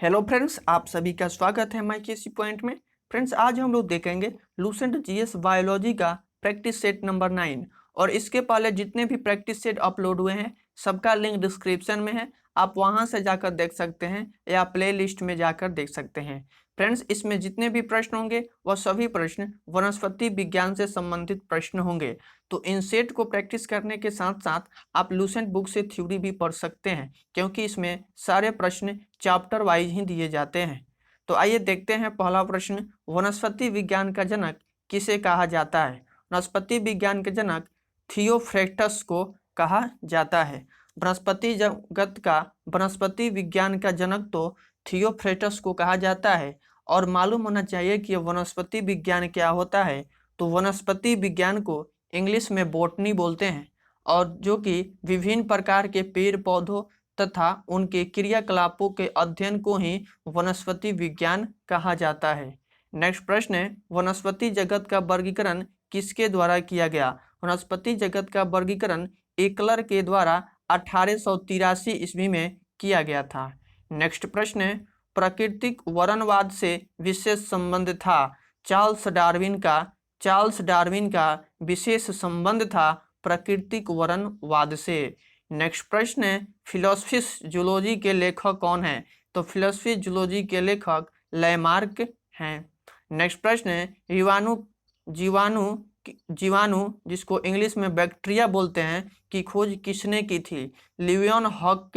Hello friends, आप सभी का स्वागत है माईकेसी पॉइंट में। फ्रेंड्स, आज हम लोग देखेंगे लूसेंट जीएस बायोलॉजी का प्रैक्टिस सेट नंबर 9। और इसके पहले जितने भी प्रैक्टिस सेट अपलोड हुए हैं सबका लिंक डिस्क्रिप्शन में है, आप वहां से जाकर देख सकते हैं या प्ले लिस्ट में जाकर देख सकते हैं। फ्रेंड्स, इसमें जितने भी प्रश्न होंगे वह सभी प्रश्न वनस्पति विज्ञान से संबंधित प्रश्न होंगे। तो इन सेट को प्रैक्टिस करने के साथ साथ आप लूसेंट बुक से थ्योरी भी पढ़ सकते हैं, क्योंकि इसमें सारे प्रश्न चैप्टर वाइज ही दिए जाते हैं। तो आइए देखते हैं पहला प्रश्न, वनस्पति विज्ञान का जनक किसे कहा जाता है। वनस्पति विज्ञान के जनक थियोफ्रेक्टस को कहा जाता है। वनस्पति विज्ञान का जनक तो थियोफ्रेक्टस को कहा जाता है। और मालूम होना चाहिए कि वनस्पति विज्ञान क्या होता है। तो वनस्पति विज्ञान को इंग्लिश में बॉटनी बोलते हैं, और जो कि विभिन्न प्रकार के पेड़ पौधों तथा उनके क्रियाकलापों के अध्ययन को ही वनस्पति विज्ञान कहा जाता है। नेक्स्ट प्रश्न है, वनस्पति जगत का वर्गीकरण किसके द्वारा किया गया। वनस्पति जगत का वर्गीकरण एकलर के द्वारा 1883 ईस्वी में किया गया था। नेक्स्ट प्रश्न है, प्राकृतिक वर्णवाद से विशेष संबंध था। चार्ल्स डार्विन का विशेष संबंध था प्राकृतिक वर्णवाद से। नेक्स्ट प्रश्न है, फिलोसफिस जूलॉजी के लेखक कौन है। तो फिलोसफी जूलॉजी के लेखक लैमार्क हैं। नेक्स्ट प्रश्न है, जीवाणु जिसको इंग्लिश में बैक्टीरिया बोलते हैं की खोज किसने की थी। लिवियन हॉक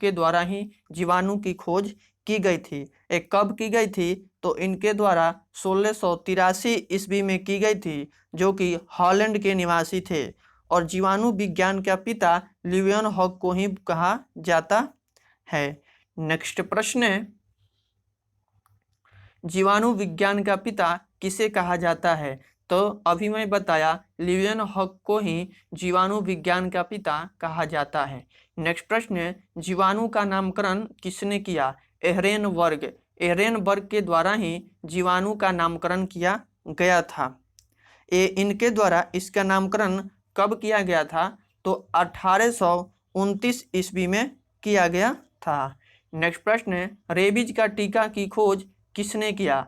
के द्वारा ही जीवाणु की खोज की गई थी। एक कब की गई थी, तो इनके द्वारा 1683 ईस्वी में की गई थी, जो कि हॉलैंड के निवासी थे। और जीवाणु विज्ञान का पिता लिवियन हॉक को ही कहा जाता है। नेक्स्ट प्रश्न है, जीवाणु विज्ञान का पिता किसे कहा जाता है। तो अभी मैं बताया लिवियन हॉक को ही जीवाणु विज्ञान का पिता कहा जाता है। नेक्स्ट प्रश्न है, जीवाणु का नामकरण किसने किया। एहरेनबर्ग के द्वारा ही जीवाणु का नामकरण किया गया था। इनके द्वारा इसका नामकरण कब किया गया था, तो 1829 ईस्वी में किया गया था। नेक्स्ट प्रश्न है, रेबीज का टीका की खोज किसने किया।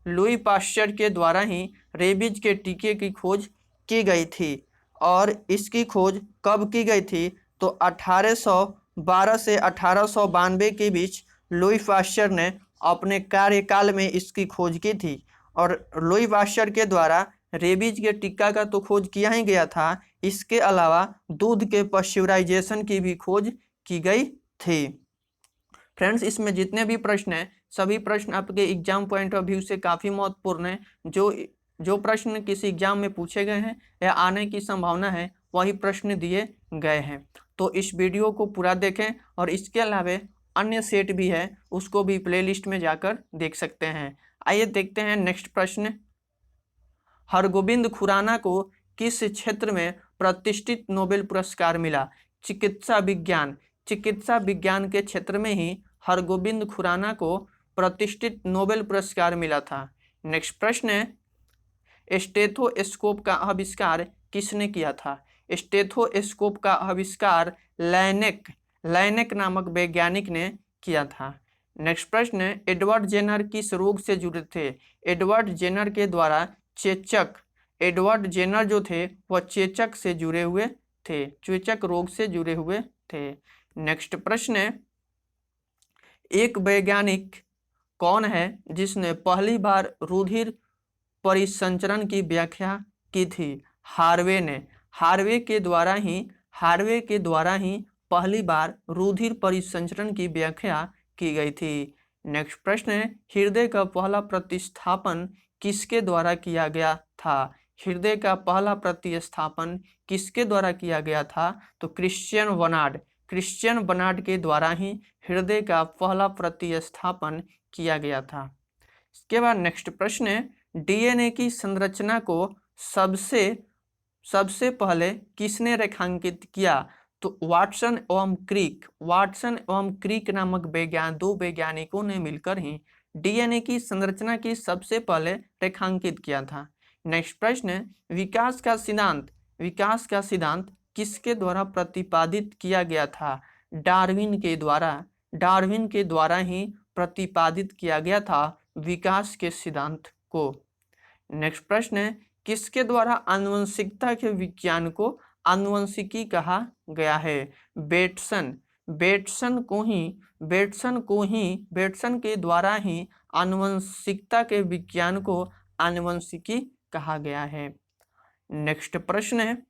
लुई पाश्चर के द्वारा ही रेबीज के टीके की खोज की गई थी। और इसकी खोज कब की गई थी, तो 1812 से 1892 के बीच लुई पाश्चर ने अपने कार्यकाल में इसकी खोज की थी। और लुई पाश्चर के द्वारा रेबीज के टीका का तो खोज किया ही गया था, इसके अलावा दूध के पाश्चराइजेशन की भी खोज की गई थी। फ्रेंड्स, इसमें जितने भी प्रश्न हैं सभी प्रश्न आपके एग्जाम पॉइंट ऑफ व्यू से काफ़ी महत्वपूर्ण हैं। जो प्रश्न किसी एग्जाम में पूछे गए हैं या आने की संभावना है वही प्रश्न दिए गए हैं। तो इस वीडियो को पूरा देखें, और इसके अलावा अन्य सेट भी है उसको भी प्लेलिस्ट में जाकर देख सकते हैं। आइए देखते हैं नेक्स्ट प्रश्न, हरगोबिंद खुराना को किस क्षेत्र में प्रतिष्ठित नोबेल पुरस्कार मिला। चिकित्सा विज्ञान के क्षेत्र में ही हरगोबिंद खुराना को प्रतिष्ठित नोबेल पुरस्कार मिला था। नेक्स्ट प्रश्न है, स्टेथोस्कोप का आविष्कार किसने किया था। स्टेथोस्कोप का आविष्कार लैनेक नामक वैज्ञानिक ने किया था। नेक्स्ट प्रश्न है, एडवर्ड जेनर किस रोग से जुड़े थे। एडवर्ड जेनर जो थे वह चेचक से जुड़े हुए थे, चेचक रोग से जुड़े हुए थे। नेक्स्ट प्रश्न है, एक वैज्ञानिक कौन है जिसने पहली बार रुधिर परिसंचरण की व्याख्या की थी। हार्वे के द्वारा ही पहली बार रुधिर परिसंचरण की व्याख्या की गई थी। नेक्स्ट प्रश्न है, हृदय का पहला प्रतिस्थापन किसके द्वारा किया गया था। हृदय का पहला प्रतिस्थापन किसके द्वारा किया गया था, तो क्रिश्चियन बर्नार्ड के द्वारा ही हृदय का पहला प्रतिस्थापन किया गया था। इसके बाद नेक्स्ट प्रश्न है, डीएनए की संरचना को सबसे पहले किसने रेखांकित किया। तो वाटसन एवं क्रिक नामक दो वैज्ञानिकों ने मिलकर ही डीएनए की संरचना की सबसे पहले रेखांकित किया था। नेक्स्ट प्रश्न है, विकास का सिद्धांत किसके द्वारा प्रतिपादित किया गया था। डार्विन के द्वारा डार्विन के द्वारा ही प्रतिपादित किया गया था विकास के सिद्धांत को। नेक्स्ट प्रश्न है, किसके द्वारा आनुवंशिकता के विज्ञान को आनुवंशिकी कहा गया है? बेटसन बेटसन के द्वारा ही आनुवंशिकता के विज्ञान को आनुवंशिकी कहा गया है। नेक्स्ट प्रश्न है,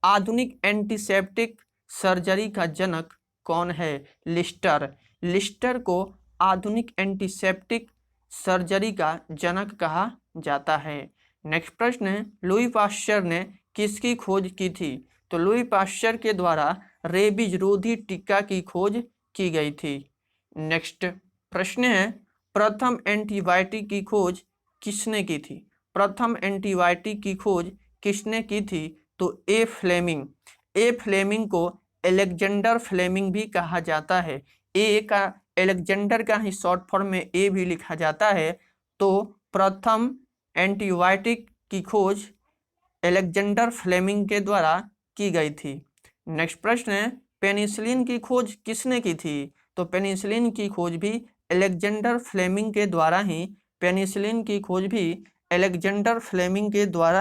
आधुनिक एंटीसेप्टिक सर्जरी का जनक कौन है? लिस्टर को आधुनिक एंटीसेप्टिक सर्जरी का जनक कहा जाता है। नेक्स्ट प्रश्न है, लुई पाश्चर ने किसकी खोज की थी? तो लुई पाश्चर के द्वारा रेबीज रोधी टीका की खोज की गई थी। नेक्स्ट प्रश्न है, प्रथम एंटीबायोटिक की खोज किसने की थी? प्रथम एंटीबायोटिक की खोज किसने की थी? तो ए फ्लेमिंग को अलेक्जेंडर फ्लेमिंग भी कहा जाता है। ए का अलेक्जेंडर का ही शॉर्ट फॉर्म में ए भी लिखा जाता है। तो प्रथम एंटीबायोटिक की खोज अलेक्जेंडर फ्लेमिंग के द्वारा की गई थी। नेक्स्ट प्रश्न है, पेनिसिलिन की खोज किसने की थी? तो पेनिसिलिन की खोज भी अलेक्जेंडर फ्लेमिंग के द्वारा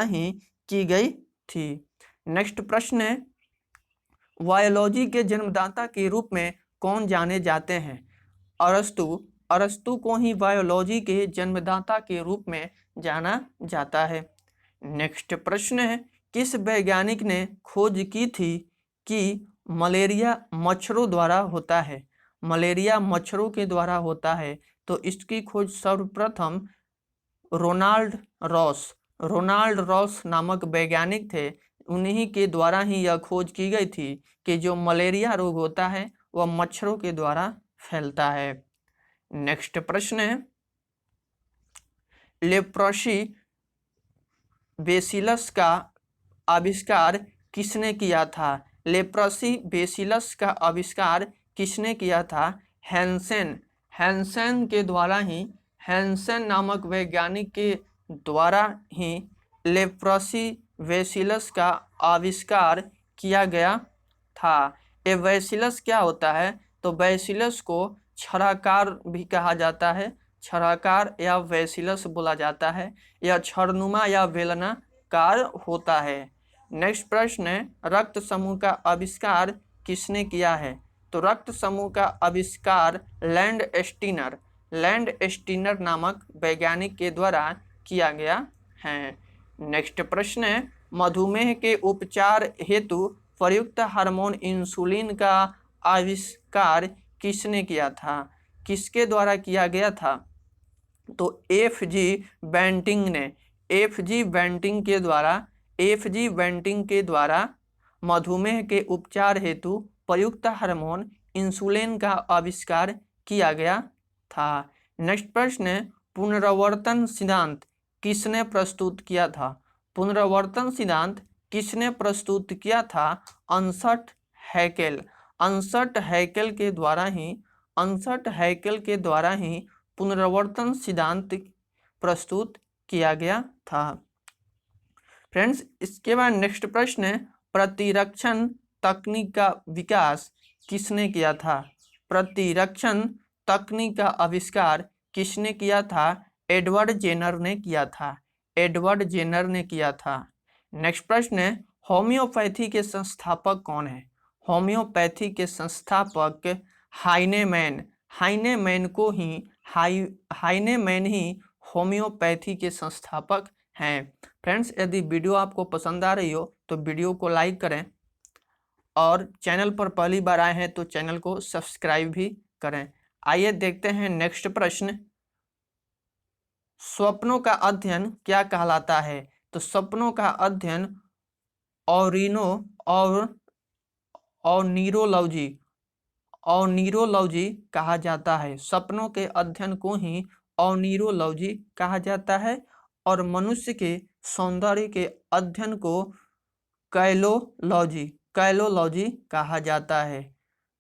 ही की गई थी। नेक्स्ट प्रश्न है, बायोलॉजी के जन्मदाता के रूप में कौन जाने जाते हैं? अरस्तु को ही बायोलॉजी के जन्मदाता के रूप में जाना जाता है। नेक्स्ट प्रश्न है, किस वैज्ञानिक ने खोज की थी कि मलेरिया मच्छरों द्वारा होता है? मलेरिया मच्छरों के द्वारा होता है। तो इसकी खोज सर्वप्रथम रोनाल्ड रॉस नामक वैज्ञानिक थे। उन्हीं के द्वारा ही यह खोज की गई थी कि जो मलेरिया रोग होता है वह मच्छरों के द्वारा फैलता है। नेक्स्ट प्रश्न है, लेप्रोसी बेसिलस का आविष्कार किसने किया था? लेप्रोसी बेसिलस का आविष्कार किसने किया था? हैंसेन के द्वारा ही, हैंसेन नामक वैज्ञानिक के द्वारा ही लेप्रोसी बेसिलस का आविष्कार किया गया था। ये बेसिलस क्या होता है? तो बेसिलस को छड़ाकार भी कहा जाता है, छड़ाकार या बेसिलस बोला जाता है। यह छड़नुमा या बेलनाकार होता है। नेक्स्ट प्रश्न है, रक्त समूह का आविष्कार किसने किया है? तो रक्त समूह का आविष्कार लैंड स्टीनर नामक वैज्ञानिक के द्वारा किया गया है। नेक्स्ट प्रश्न है, मधुमेह के उपचार हेतु प्रयुक्त हार्मोन इंसुलिन का आविष्कार किसने किया था? किसके द्वारा किया गया था? तो एफ.जी. बेंटिंग के द्वारा मधुमेह के उपचार हेतु प्रयुक्त हार्मोन इंसुलिन का आविष्कार किया गया था। नेक्स्ट प्रश्न है, पुनरावर्तन सिद्धांत किसने प्रस्तुत किया था? पुनरावर्तन सिद्धांत किसने प्रस्तुत किया था? अर्नस्ट हैकेल के द्वारा ही पुनरावर्तन सिद्धांत प्रस्तुत किया गया था। फ्रेंड्स, इसके बाद नेक्स्ट प्रश्न है, प्रतिरक्षण तकनीक का विकास किसने किया था? प्रतिरक्षण तकनीक का आविष्कार किसने किया था? एडवर्ड जेनर ने किया था। नेक्स्ट प्रश्न है, होम्योपैथी के संस्थापक कौन है? होम्योपैथी के संस्थापक हाइनेमैन ही होम्योपैथी के संस्थापक हैं। फ्रेंड्स, यदि वीडियो आपको पसंद आ रही हो तो वीडियो को लाइक करें और चैनल पर पहली बार आए हैं तो चैनल को सब्सक्राइब भी करें। आइए देखते हैं नेक्स्ट प्रश्न, स्वप्नों का अध्ययन क्या कहलाता है? तो सपनों का अध्ययन न्यूरोलॉजी कहा जाता है। सपनों के अध्ययन को ही न्यूरोलॉजी कहा जाता है और मनुष्य के सौंदर्य के अध्ययन को काइलोलॉजी कहा जाता है।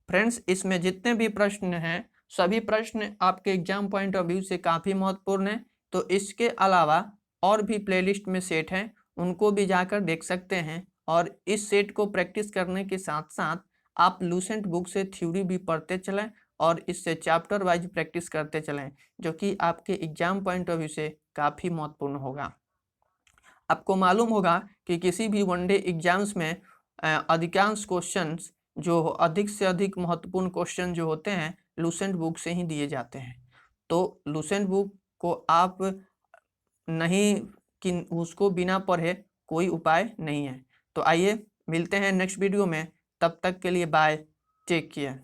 फ्रेंड्स, इसमें जितने भी प्रश्न हैं सभी प्रश्न आपके एग्जाम पॉइंट ऑफ व्यू से काफ़ी महत्वपूर्ण हैं। तो इसके अलावा और भी प्लेलिस्ट में सेट हैं, उनको भी जाकर देख सकते हैं। और इस सेट को प्रैक्टिस करने के साथ साथ आप लूसेंट बुक से थ्योरी भी पढ़ते चलें और इससे चैप्टर वाइज प्रैक्टिस करते चलें, जो कि आपके एग्जाम पॉइंट ऑफ व्यू से काफ़ी महत्वपूर्ण होगा। आपको मालूम होगा कि किसी भी वनडे एग्जाम्स में अधिकांश क्वेश्चंस जो अधिक से अधिक महत्वपूर्ण क्वेश्चन जो होते हैं लूसेंट बुक से ही दिए जाते हैं। तो लूसेंट बुक को आप नहीं कि उसको बिना पढ़े कोई उपाय नहीं है। तो आइए मिलते हैं नेक्स्ट वीडियो में, तब तक के लिए बाय, टेक केयर।